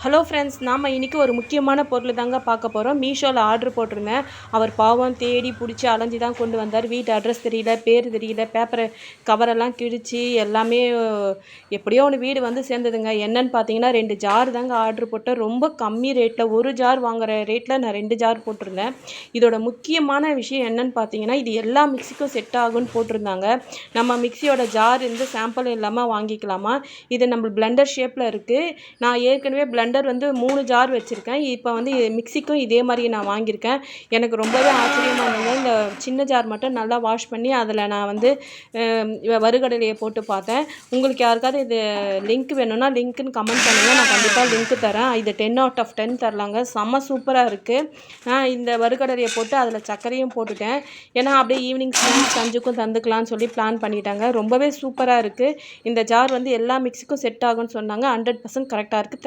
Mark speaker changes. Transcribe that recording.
Speaker 1: Hello friends, நாம் இன்றைக்கி ஒரு முக்கியமான பொருள் தாங்க பார்க்க போகிறோம். மீஷோவில் ஆர்டர் போட்டிருந்தேன். அவர் பாவம் தேடி பிடிச்சி அலைஞ்சி தான் கொண்டு வந்தார். வீட்டு அட்ரஸ் தெரியல, பேர் தெரியல, பேப்பரை கவரெல்லாம் கிழிச்சு எல்லாமே எப்படியோ ஒன்று வீடு வந்து சேர்ந்ததுங்க. என்னன்னு பார்த்தீங்கன்னா 2 ஜார் தாங்க ஆர்டர் போட்டேன். ரொம்ப கம்மி ரேட்டில், ஒரு ஜார் வாங்குகிற ரேட்டில் நான் 2 ஜார் போட்டிருந்தேன். இதோட முக்கியமான விஷயம் என்னன்னு பார்த்தீங்கன்னா, இது எல்லா மிக்சிக்கும் செட் ஆகும்னு போட்டிருந்தாங்க. நம்ம மிக்சியோட ஜார் இருந்து சாம்பிள் இல்லாமல் வாங்கிக்கலாமா. இது நம்ம பிளெண்டர் ஷேப்பில் இருக்குது. நான் ஏற்கனவே பிளெண்டர் வந்து 3 ஜார் வச்சுருக்கேன். இப்போ வந்து மிக்சிக்கும் இதே மாதிரி நான் வாங்கியிருக்கேன். எனக்கு ரொம்பவே ஆச்சரியமாக இருந்தது. இந்த சின்ன ஜார் மட்டும் நல்லா வாஷ் பண்ணி அதில் நான் வந்து வறுகடலையை போட்டு பார்த்தேன். உங்களுக்கு யாருக்காவது இது லிங்க் வேணும்னா லிங்க்குன்னு கமெண்ட் பண்ணுங்கள். நான் கண்டிப்பாக லிங்க் தரேன். இது 10 out of 10 தரலாங்க. செம்ம சூப்பராக இருக்குது. நான் இந்த வறுகடலையை போட்டு அதில் சர்க்கரையும் போட்டுட்டேன். ஏன்னா அப்படியே ஈவினிங் ஸ்நாக்ஸ் அஞ்சுக்கும் தந்துக்கலாம்னு சொல்லி பிளான் பண்ணிட்டாங்க. ரொம்பவே சூப்பராக இருக்குது. இந்த ஜார் வந்து எல்லா மிக்சிக்கும் செட் ஆகும்னு சொன்னாங்க. 100% கரெக்டாக இருக்குது.